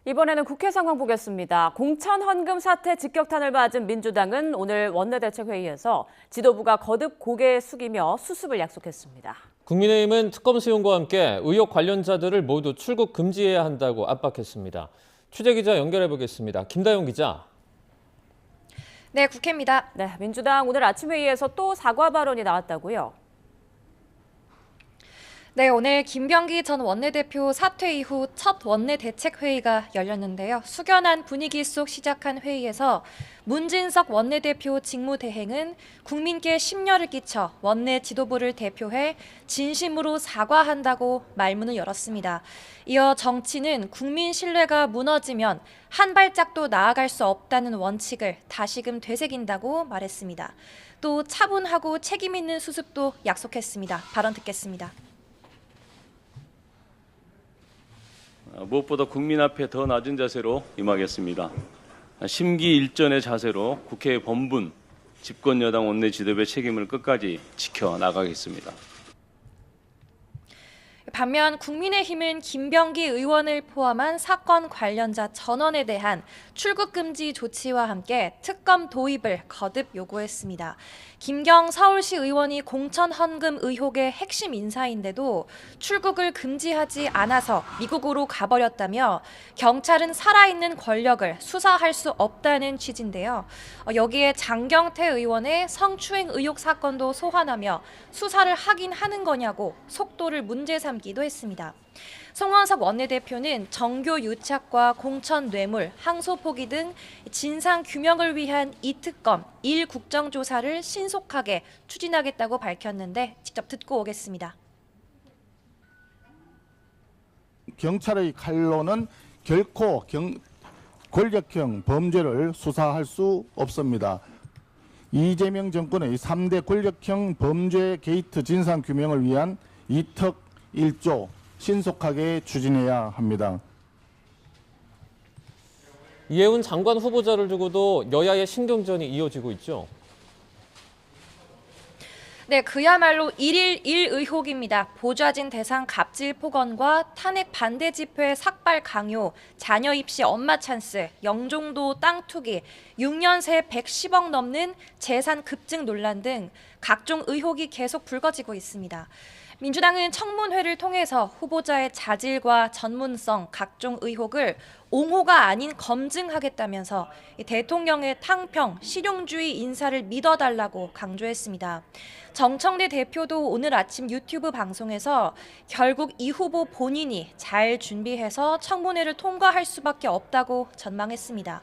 이번에는 국회 상황 보겠습니다. 공천 헌금 사태 직격탄을 맞은 민주당은 오늘 원내대책회의에서 지도부가 거듭 고개 숙이며 수습을 약속했습니다. 국민의힘은 특검 수용과 함께 의혹 관련자들을 모두 출국 금지해야 한다고 압박했습니다. 취재기자 연결해 보겠습니다. 김다용 기자. 네, 국회입니다. 네, 민주당 오늘 아침 회의에서 또 사과 발언이 나왔다고요? 네, 오늘 김병기 전 원내대표 사퇴 이후 첫 원내대책회의가 열렸는데요. 숙연한 분위기 속 시작한 회의에서 문진석 원내대표 직무대행은 국민께 심려를 끼쳐 원내 지도부를 대표해 진심으로 사과한다고 말문을 열었습니다. 이어 정치는 국민 신뢰가 무너지면 한 발짝도 나아갈 수 없다는 원칙을 다시금 되새긴다고 말했습니다. 또 차분하고 책임 있는 수습도 약속했습니다. 발언 듣겠습니다. 무엇보다 국민 앞에 더 낮은 자세로 임하겠습니다. 심기일전의 자세로 국회 본분, 집권여당 원내 지도부의 책임을 끝까지 지켜나가겠습니다. 반면 국민의힘은 김병기 의원을 포함한 사건 관련자 전원에 대한 출국 금지 조치와 함께 특검 도입을 거듭 요구했습니다. 김경 서울시 의원이 공천 헌금 의혹의 핵심 인사인데도 출국을 금지하지 않아서 미국으로 가버렸다며 경찰은 살아있는 권력을 수사할 수 없다는 취지인데요. 여기에 장경태 의원의 성추행 의혹 사건도 소환하며 수사를 하긴 하는 거냐고 속도를 문제 삼기도 했습니다. 송원석 원내대표는 정교 유착과 공천 뇌물, 항소 포기 등 진상 규명을 위한 이 특검 1국정조사를 신속하게 추진하겠다고 밝혔는데 직접 듣고 오겠습니다. 경찰의 칼로는 결코 권력형 범죄를 수사할 수 없습니다. 이재명 정권의 3대 권력형 범죄 게이트 진상 규명을 위한 이특 1조 신속하게 추진해야 합니다. 이해운 장관 후보자를 두고도 여야의 신경전이 이어지고 있죠. 네, 그야말로 1일 1 의혹입니다. 보좌진 대상 갑질 폭언과 탄핵 반대 집회 삭발 강요, 자녀 입시 엄마 찬스, 영종도 땅 투기, 6년 새 110억 넘는 재산 급증 논란 등 각종 의혹이 계속 불거지고 있습니다. 민주당은 청문회를 통해서 후보자의 자질과 전문성, 각종 의혹을 옹호가 아닌 검증하겠다면서 대통령의 탕평, 실용주의 인사를 믿어달라고 강조했습니다. 정청래 대표도 오늘 아침 유튜브 방송에서 결국 이 후보 본인이 잘 준비해서 청문회를 통과할 수밖에 없다고 전망했습니다.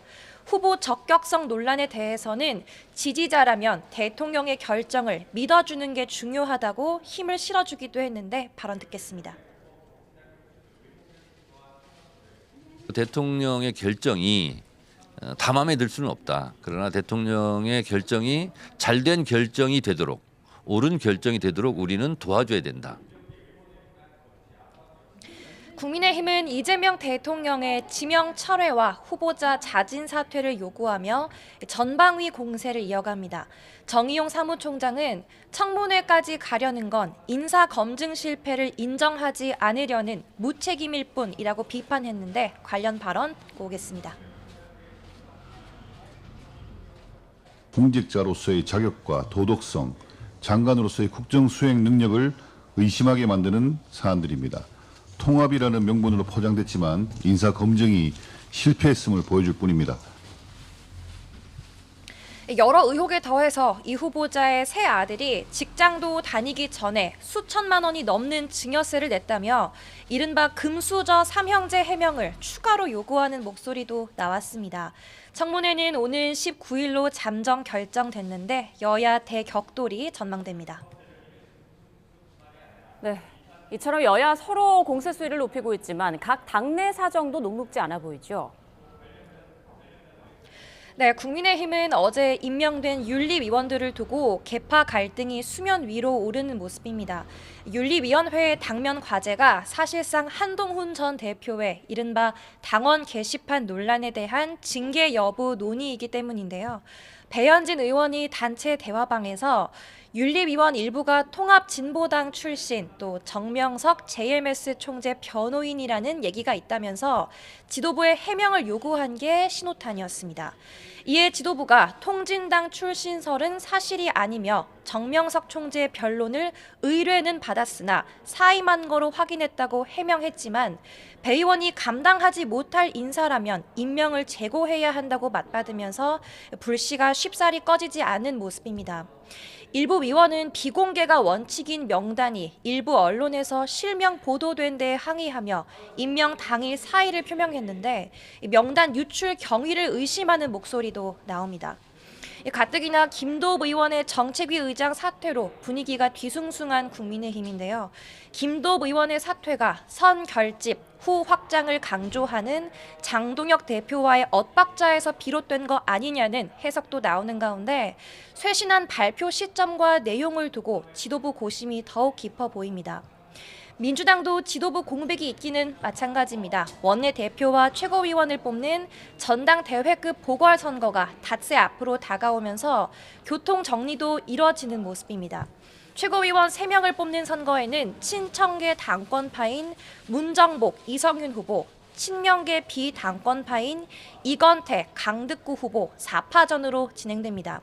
후보 적격성 논란에 대해서는 지지자라면 대통령의 결정을 믿어주는 게 중요하다고 힘을 실어주기도 했는데 발언 듣겠습니다. 대통령의 결정이 다 마음에 들 수는 없다. 그러나 대통령의 결정이 잘된 결정이 되도록, 옳은 결정이 되도록 우리는 도와줘야 된다. 국민의힘은 이재명 대통령의 지명 철회와 후보자 자진 사퇴를 요구하며 전방위 공세를 이어갑니다. 정의용 사무총장은 청문회까지 가려는 건 인사 검증 실패를 인정하지 않으려는 무책임일 뿐이라고 비판했는데 관련 발언 듣고 오겠습니다. 공직자로서의 자격과 도덕성, 장관으로서의 국정 수행 능력을 의심하게 만드는 사안들입니다. 통합이라는 명분으로 포장됐지만 인사 검증이 실패했음을 보여줄 뿐입니다. 여러 의혹에 더해서 이 후보자의 새 아들이 직장도 다니기 전에 수천만 원이 넘는 증여세를 냈다며 이른바 금수저 삼형제 해명을 추가로 요구하는 목소리도 나왔습니다. 청문회는 오는 19일로 잠정 결정됐는데 여야 대격돌이 전망됩니다. 네. 이처럼 여야 서로 공세 수위를 높이고 있지만 각 당내 사정도 녹록지 않아 보이죠. 네, 국민의힘은 어제 임명된 윤리위원들을 두고 계파 갈등이 수면 위로 오르는 모습입니다. 윤리위원회의 당면 과제가 사실상 한동훈 전 대표의 이른바 당원 게시판 논란에 대한 징계 여부 논의이기 때문인데요. 배현진 의원이 단체 대화방에서 윤리위원 일부가 통합진보당 출신, 또 정명석 JMS 총재 변호인이라는 얘기가 있다면서 지도부에 해명을 요구한 게 신호탄이었습니다. 이에 지도부가 통진당 출신설은 사실이 아니며 정명석 총재의 변론을 의뢰는 받았으나 사임한 거로 확인했다고 해명했지만 배 의원이 감당하지 못할 인사라면 임명을 재고해야 한다고 맞받으면서 불씨가 쉽사리 꺼지지 않은 모습입니다. 일부 위원은 비공개가 원칙인 명단이 일부 언론에서 실명 보도된 데 항의하며 임명 당일 사의를 표명했는데 명단 유출 경위를 의심하는 목소리도 나옵니다. 가뜩이나 김도읍 의원의 정책위 의장 사퇴로 분위기가 뒤숭숭한 국민의힘인데요. 김도읍 의원의 사퇴가 선 결집, 후 확장을 강조하는 장동혁 대표와의 엇박자에서 비롯된 거 아니냐는 해석도 나오는 가운데 쇄신한 발표 시점과 내용을 두고 지도부 고심이 더욱 깊어 보입니다. 민주당도 지도부 공백이 있기는 마찬가지입니다. 원내대표와 최고위원을 뽑는 전당대회급 보궐선거가 닷새 앞으로 다가오면서 교통 정리도 이뤄지는 모습입니다. 최고위원 3명을 뽑는 선거에는 친청계 당권파인 문정복, 이성윤 후보, 친명계 비당권파인 이건택, 강득구 후보 4파전으로 진행됩니다.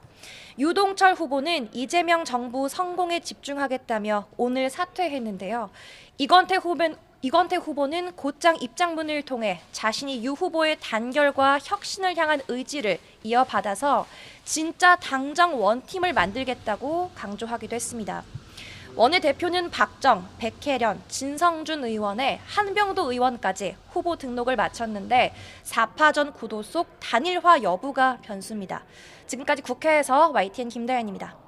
유동철 후보는 이재명 정부 성공에 집중하겠다며 오늘 사퇴했는데요. 이건택 후보는 곧장 입장문을 통해 자신이 유 후보의 단결과 혁신을 향한 의지를 이어받아서 진짜 당정 원팀을 만들겠다고 강조하기도 했습니다. 원내대표는 박정, 백혜련, 진성준 의원의 한병도 의원까지 후보 등록을 마쳤는데 4파전 구도 속 단일화 여부가 변수입니다. 지금까지 국회에서 YTN 김다연입니다.